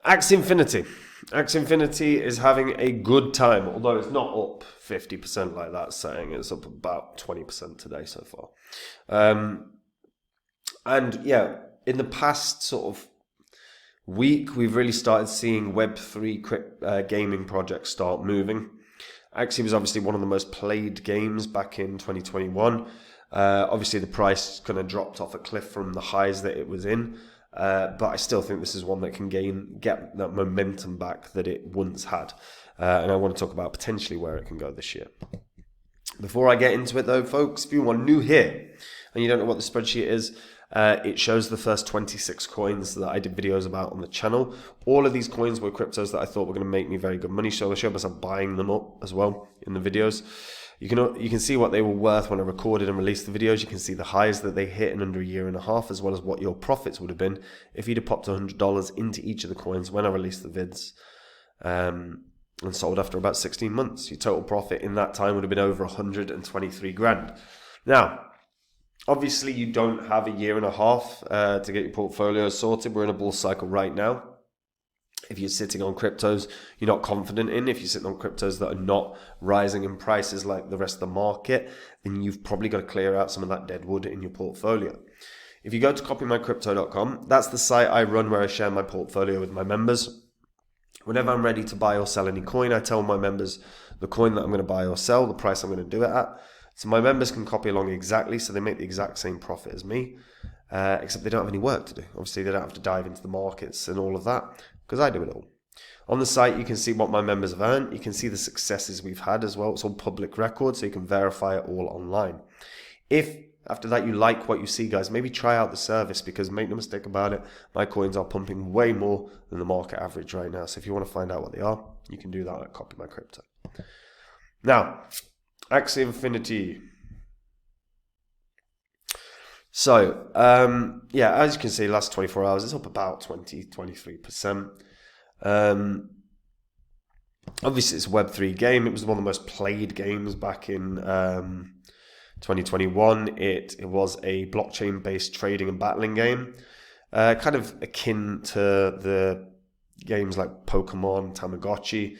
Axie Infinity. Axie Infinity is having a good time, although it's not up 50% like that's saying. It's up about 20% today so far. And yeah, in the past sort of week, we've really started seeing Web3 gaming projects start moving. Axie was obviously one of the most played games back in 2021. Obviously, the price kind of dropped off a cliff from the highs that it was in. But I still think this is one that can get that momentum back that it once had. And I want to talk about potentially where it can go this year. Before I get into it though, folks, if you are new here and you don't know what the spreadsheet is, it shows the first 26 coins that I did videos about on the channel. All of these coins were cryptos that I thought were going to make me very good money, so I showed myself buying them up as well in the videos. You can see what they were worth when I recorded and released the videos. You can see the highs that they hit in under a year and a half, as well as what your profits would have been if you'd have popped $100 into each of the coins when I released the vids and sold after about 16 months. Your total profit in that time would have been over 123 grand. Now, obviously, you don't have a year and a half to get your portfolio sorted. We're in a bull cycle right now. If you're sitting on cryptos you're not confident in, if you're sitting on cryptos that are not rising in prices like the rest of the market, then you've probably got to clear out some of that dead wood in your portfolio. If you go to copymycrypto.com, that's the site I run where I share my portfolio with my members. Whenever I'm ready to buy or sell any coin, I tell my members the coin that I'm going to buy or sell, the price I'm going to do it at. So my members can copy along exactly, so they make the exact same profit as me, except they don't have any work to do. Obviously, they don't have to dive into the markets and all of that, because I do it all. On the site, you can see what my members have earned. You can see the successes we've had as well. It's all public record, so you can verify it all online. If, after that, you like what you see, guys, maybe try out the service, because make no mistake about it, my coins are pumping way more than the market average right now. So if you want to find out what they are, you can do that at Copy My Crypto. Now, Axie Infinity. So, yeah, as you can see, last 24 hours, it's up about 23%. Obviously, it's a Web3 game. It was one of the most played games back in 2021. It was a blockchain-based trading and battling game, kind of akin to the games like Pokemon, Tamagotchi.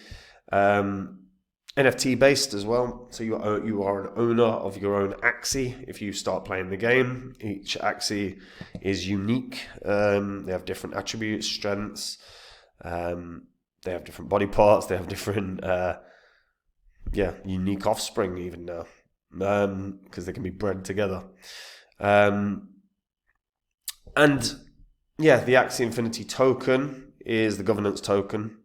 NFT based as well, so you are an owner of your own Axie if you start playing the game. Each Axie is unique. They have different attributes, strengths. They have different body parts. They have different, unique offspring even now, because they can be bred together. And yeah, the Axie Infinity token is the governance token.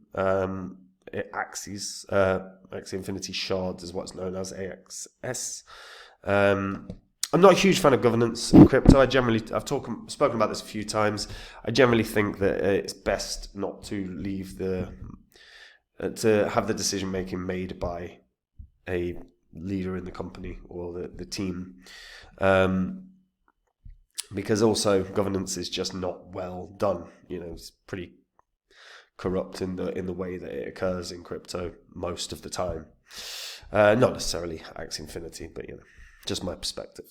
Axie's Axie Infinity shards is what's known as AXS. I'm not a huge fan of governance in crypto. I've spoken about this a few times. I generally think that it's best not to leave to have the decision making made by a leader in the company or the team, because also governance is just not well done. It's pretty corrupt in the way that it occurs in crypto most of the time. Not necessarily Axie Infinity, but just my perspective.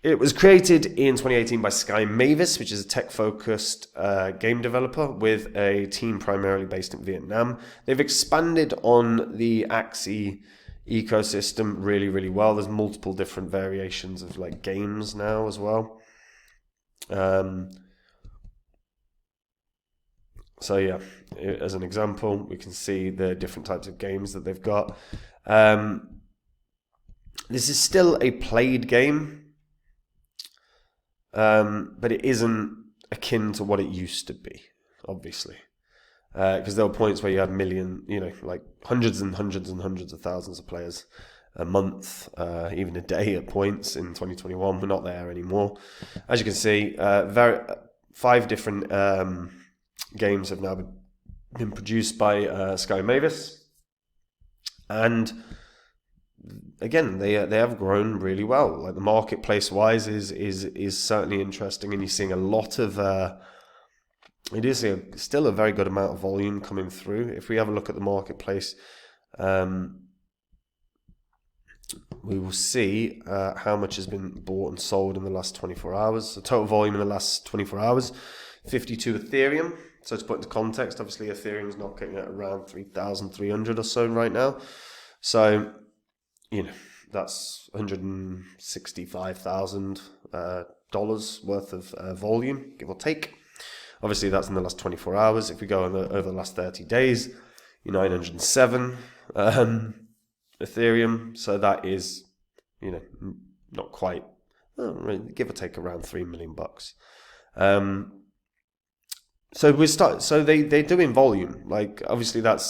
It was created in 2018 by Sky Mavis, which is a tech-focused game developer with a team primarily based in Vietnam. They've expanded on the Axie ecosystem really, really well. There's multiple different variations of like games now as well. So yeah, as an example, we can see the different types of games that they've got. This is still a played game, but it isn't akin to what it used to be, obviously. Because there were points where you had like hundreds and hundreds and hundreds of thousands of players a month, even a day at points in 2021. We're not there anymore. As you can see, 5 different games have now been produced by Sky Mavis, and again they have grown really well. Like the marketplace wise is certainly interesting, and you're seeing a lot of it is still a very good amount of volume coming through. If we have a look at the marketplace, we will see how much has been bought and sold in the last 24 hours. The total volume in the last 24 hours, 52 Ethereum, So to put into context, obviously Ethereum's knocking at around 3,300 or so right now. So, that's $165,000 worth of volume, give or take. Obviously, that's in the last 24 hours. If we go over the last 30 days, 907 Ethereum. So that is, not quite, give or take around $3 million. So they're doing volume. Like, obviously that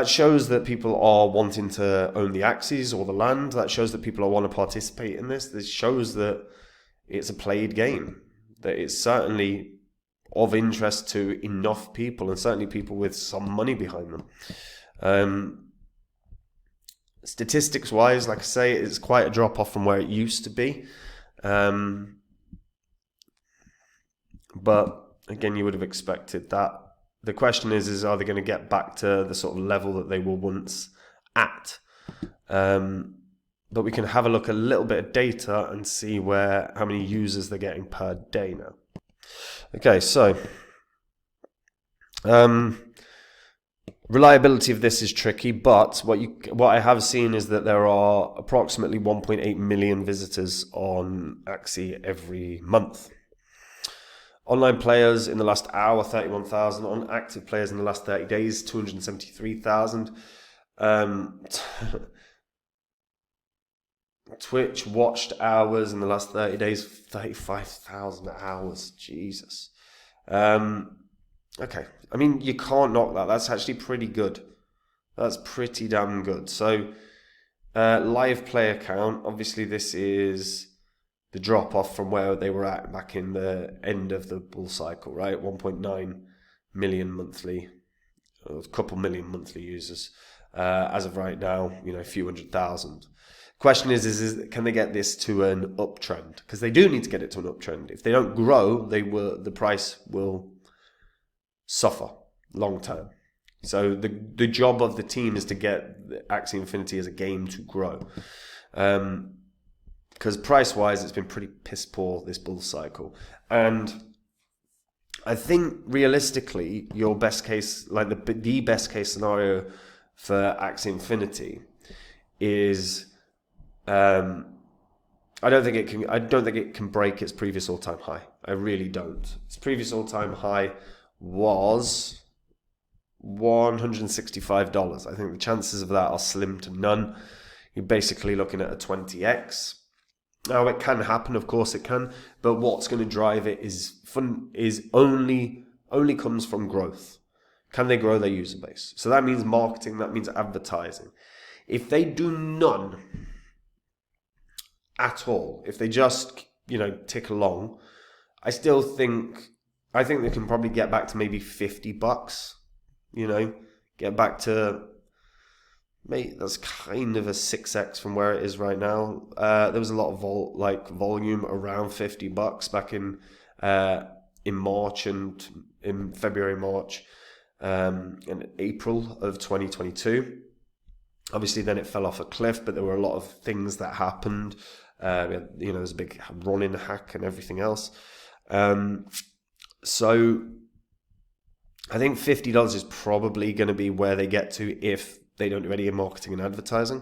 shows that people are wanting to own the Axies or the land. That shows that people want to participate in this. This shows that it's a played game, that it's certainly of interest to enough people, and certainly people with some money behind them. Statistics wise, like I say, it's quite a drop off from where it used to be. But again, you would have expected that. The question is are they going to get back to the sort of level that they were once at? But we can have a look at a little bit of data and see how many users they're getting per day now. Okay, so reliability of this is tricky, but what I have seen is that there are approximately 1.8 million visitors on Axie every month. Online players in the last hour, 31,000. On active players in the last 30 days, 273,000. Twitch watched hours in the last 30 days, 35,000 hours. Jesus. Okay. I mean, you can't knock that. That's actually pretty good. That's pretty damn good. So, live player count. Obviously, this is the drop off from where they were at back in the end of the bull cycle, right? 1.9 million monthly, a couple million monthly users. As of right now, a few 100,000. Question is can they get this to an uptrend? Because they do need to get it to an uptrend. If they don't grow, the price will suffer long term. So the job of the team is to get Axie Infinity as a game to grow. Because price-wise, it's been pretty piss poor this bull cycle. And I think realistically, your best case, like the best case scenario for Axie Infinity is, I don't think it can break its previous all-time high. I really don't. Its previous all-time high was $165. I think the chances of that are slim to none. You're basically looking at a 20x. Now, it can happen, of course it can, but what's going to drive it is only comes from growth. Can they grow their user base? So that means marketing, that means advertising. If they do none at all, if they just, tick along, I think they can probably get back to maybe $50, get back to, mate, that's kind of a 6x from where it is right now. There was a lot of volume around $50 back in March and in February, March, and April of 2022. Obviously, then it fell off a cliff, but there were a lot of things that happened. There was a big run-in hack and everything else. So I think $50 is probably going to be where they get to if they don't do any marketing and advertising,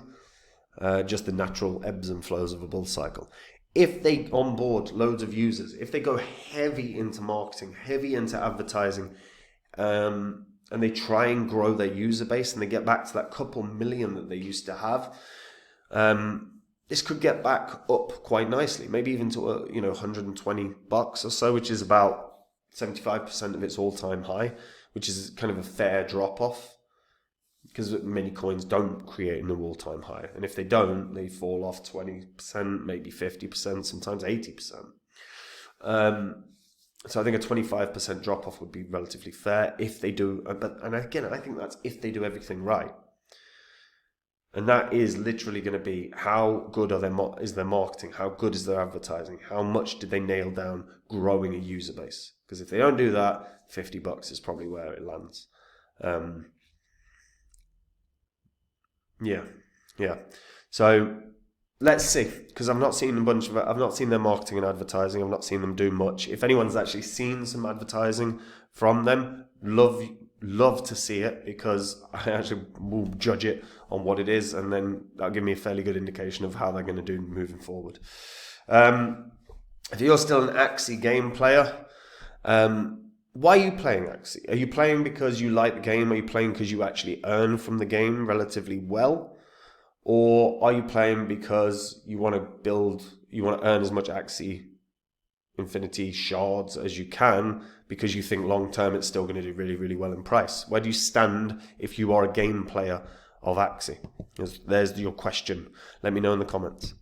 just the natural ebbs and flows of a bull cycle. If they onboard loads of users, if they go heavy into marketing, heavy into advertising, and they try and grow their user base and they get back to that couple million that they used to have, this could get back up quite nicely, maybe even to $120 or so, which is about 75% of its all-time high, which is kind of a fair drop-off. Because many coins don't create an all-time high. And if they don't, they fall off 20%, maybe 50%, sometimes 80%. So I think a 25% drop-off would be relatively fair if they do. And again, I think that's if they do everything right. And that is literally going to be how good is their marketing? How good is their advertising? How much did they nail down growing a user base? Because if they don't do that, $50 is probably where it lands. Yeah. So let's see, because I've not seen I've not seen their marketing and advertising. I've not seen them do much. If anyone's actually seen some advertising from them, love to see it, because I actually will judge it on what it is, and then that'll give me a fairly good indication of how they're going to do moving forward. If you're still an Axie game player, why are you playing Axie? Are you playing because you like the game? Are you playing because you actually earn from the game relatively well? Or are you playing because you want to earn as much Axie Infinity shards as you can, because you think long term it's still going to do really, really well in price? Where do you stand if you are a game player of Axie? There's your question. Let me know in the comments.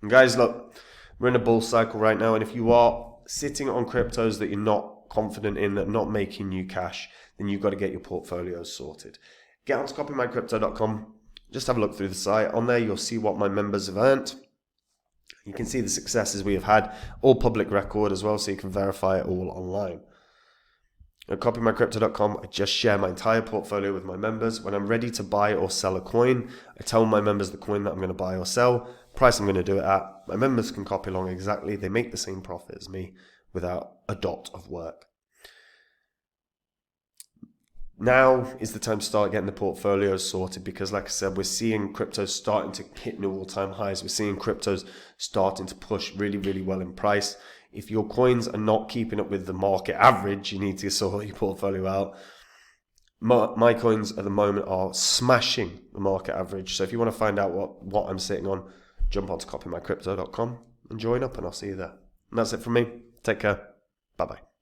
And guys, look, we're in a bull cycle right now, and if you are sitting on cryptos that you're not confident in, that are not making you cash, then you've got to get your portfolios sorted. Get onto copymycrypto.com. Just have a look through the site. On there, you'll see what my members have earned. You can see the successes we have had, all public record as well, so you can verify it all online. At copymycrypto.com, I just share my entire portfolio with my members. When I'm ready to buy or sell a coin, I tell my members the coin that I'm going to buy or sell, price I'm going to do it at. My members can copy along exactly. They make the same profit as me without a dot of work. Now is the time to start getting the portfolios sorted, because like I said, we're seeing cryptos starting to hit new all-time highs. We're seeing cryptos starting to push really, really well in price. If your coins are not keeping up with the market average, you need to sort your portfolio out. My coins at the moment are smashing the market average. So if you want to find out what I'm sitting on, jump onto copymycrypto.com and join up, and I'll see you there. And that's it from me. Take care. Bye-bye.